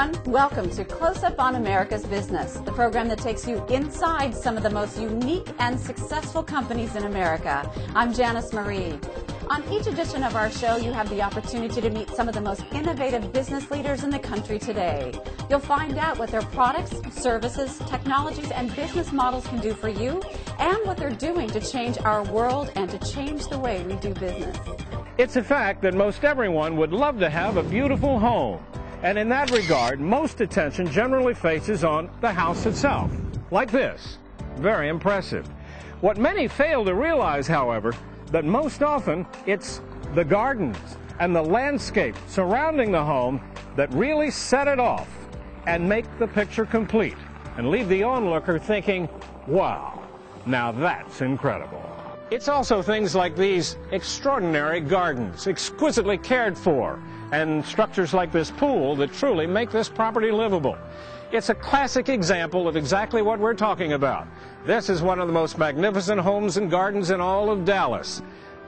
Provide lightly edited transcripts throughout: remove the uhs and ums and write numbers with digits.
everyone. Welcome to Close Up on America's Business, the program that takes you inside some of the most unique and successful companies in America. I'm Janice Marie. On each edition of our show, you have the opportunity to meet some of the most innovative business leaders in the country today. You'll find out what their products, services, technologies, and business models can do for you, and what they're doing to change our world and to change the way we do business. It's a fact that most everyone would love to have a beautiful home. And in that regard, most attention generally focuses on the house itself, like this. Very impressive. What many fail to realize, however, that most often it's the gardens and the landscape surrounding the home that really set it off and make the picture complete and leave the onlooker thinking, wow, now that's incredible. It's also things like these extraordinary gardens, exquisitely cared for, and structures like this pool that truly make this property livable. It's a classic example of exactly what we're talking about. This is one of the most magnificent homes and gardens in all of Dallas.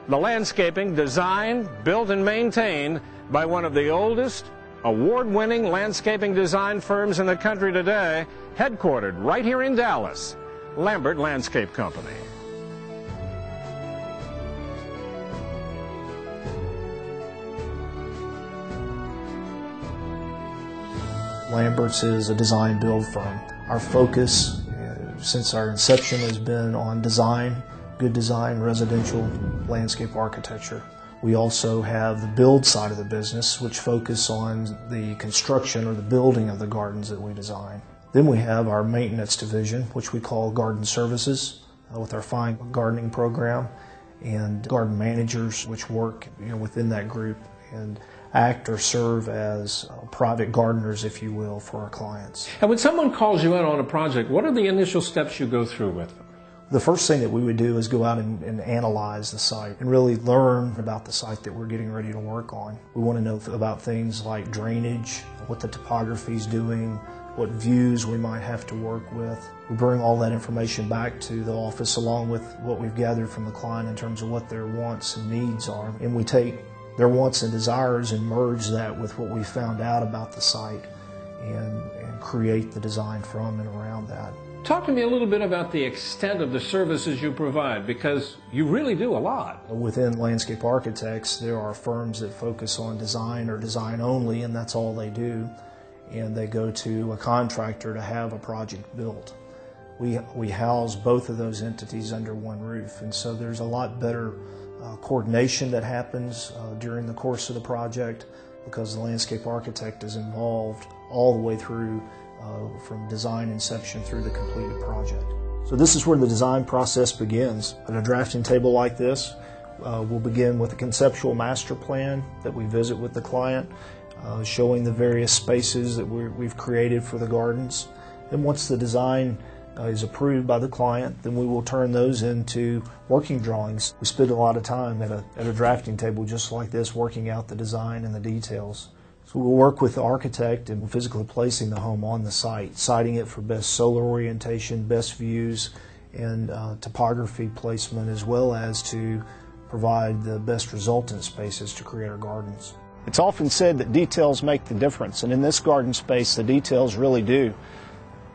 The landscaping designed, built, and maintained by one of the oldest, award-winning landscaping design firms in the country today, headquartered right here in Dallas, Lambert Landscape Company. Lamberts is a design build firm. Our focus since our inception has been on design, good design, residential landscape architecture. We also have the build side of the business, which focus on the construction or the building of the gardens that we design. Then we have our maintenance division, which we call Garden Services, with our fine gardening program, and garden managers, which work within that group and act or serve as private gardeners, if you will, for our clients. And when someone calls you in on a project, what are the initial steps you go through with them? The first thing that we would do is go out and analyze the site and really learn about the site that we're getting ready to work on. We want to know about things like drainage, what the topography is doing, what views we might have to work with. We bring all that information back to the office along with what we've gathered from the client in terms of what their wants and needs are. And we take their wants and desires and merge that with what we found out about the site and create the design from and around that. Talk to me a little bit about the extent of the services you provide, because you really do a lot. Within landscape architects, there are firms that focus on design or design only, and that's all they do. And they go to a contractor to have a project built. We house both of those entities under one roof, and so there's a lot better coordination that happens during the course of the project because the landscape architect is involved all the way through from design inception through the completed project. So this is where the design process begins. At a drafting table like this, we'll begin with a conceptual master plan that we visit with the client, showing the various spaces that we've created for the gardens. Then once the design is approved by the client, then we will turn those into working drawings. We spend a lot of time at a drafting table just like this working out the design and the details. So we'll work with the architect in physically placing the home on the site, siting it for best solar orientation, best views, and topography placement, as well as to provide the best resultant spaces to create our gardens. It's often said that details make the difference, and in this garden space the details really do.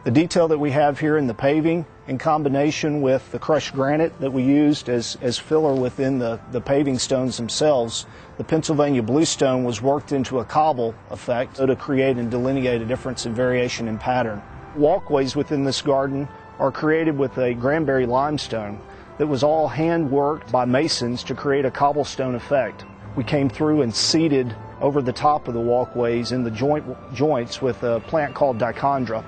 The detail that we have here in the paving, in combination with the crushed granite that we used as filler within the paving stones themselves, the Pennsylvania bluestone was worked into a cobble effect to create and delineate a difference in variation in pattern. Walkways within this garden are created with a Granbury limestone that was all hand-worked by masons to create a cobblestone effect. We came through and seeded over the top of the walkways in the joints with a plant called dichondra.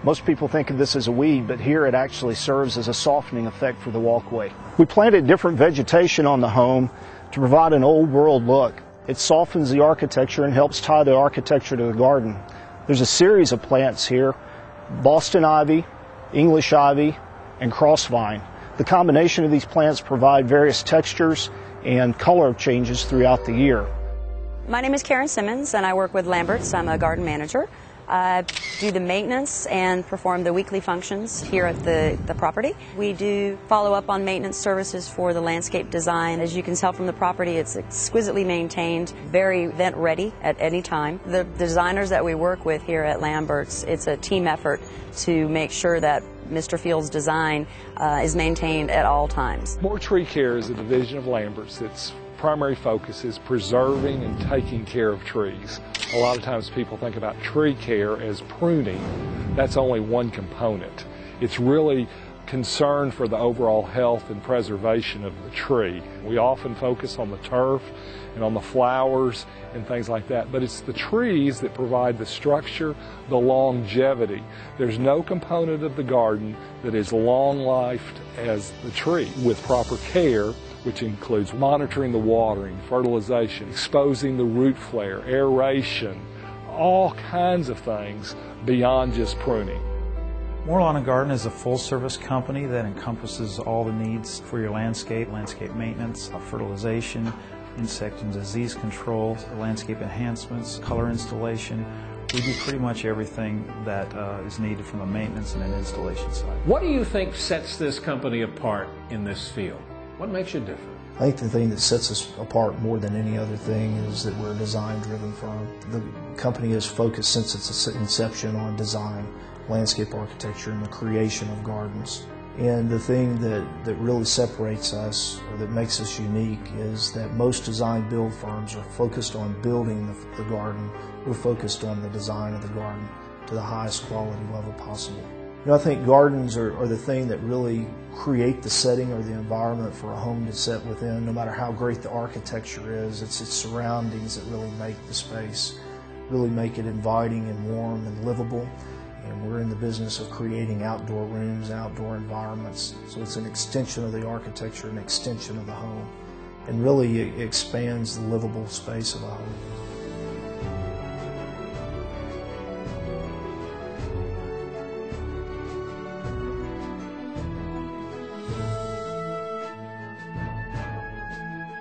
Most people think of this as a weed, but here it actually serves as a softening effect for the walkway. We planted different vegetation on the home to provide an old world look. It softens the architecture and helps tie the architecture to the garden. There's a series of plants here: Boston ivy, English ivy, and crossvine. The combination of these plants provide various textures and color changes throughout the year. My name is Karen Simmons and I work with Lamberts. I'm a garden manager. do the maintenance and perform the weekly functions here at the property. We do follow up on maintenance services for the landscape design. As you can tell from the property, it's exquisitely maintained, very event ready at any time. The designers that we work with here at Lamberts, it's a team effort to make sure that Mr. Field's design is maintained at all times. More Tree Care is a division of Lamberts that's primary focus is preserving and taking care of trees. A lot of times people think about tree care as pruning. That's only one component. It's really concern for the overall health and preservation of the tree. We often focus on the turf and on the flowers and things like that, but it's the trees that provide the structure, the longevity. There's no component of the garden that is long-lived as the tree. With proper care, which includes monitoring the watering, fertilization, exposing the root flare, aeration, all kinds of things beyond just pruning. More Lawn & Garden is a full-service company that encompasses all the needs for your landscape maintenance, fertilization, insect and disease control, landscape enhancements, color installation. We do pretty much everything that is needed from a maintenance and an installation side. What do you think sets this company apart in this field? What makes you different? I think the thing that sets us apart more than any other thing is that we're a design-driven firm. The company is focused since its inception on design, landscape architecture, and the creation of gardens. And the thing that really separates us, or that makes us unique, is that most design-build firms are focused on building the garden. We're focused on the design of the garden to the highest quality level possible. You know, I think gardens are the thing that really create the setting or the environment for a home to set within. No matter how great the architecture is, it's its surroundings that really make the space, really make it inviting and warm and livable. And we're in the business of creating outdoor rooms, outdoor environments. So it's an extension of the architecture, an extension of the home. And really it expands the livable space of a home.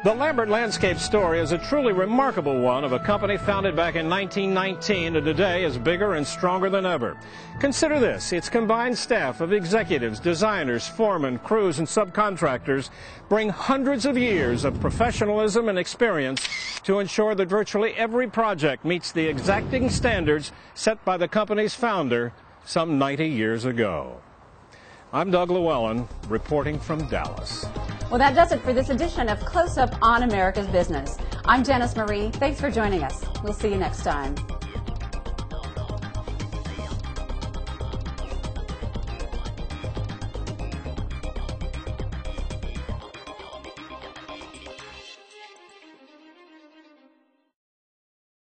The Lambert landscape story is a truly remarkable one of a company founded back in 1919 and today is bigger and stronger than ever. Consider this, its combined staff of executives, designers, foremen, crews, and subcontractors bring hundreds of years of professionalism and experience to ensure that virtually every project meets the exacting standards set by the company's founder some 90 years ago. I'm Doug Llewellyn, reporting from Dallas. Well, that does it for this edition of Close Up on America's Business. I'm Janice Marie. Thanks for joining us. We'll see you next time.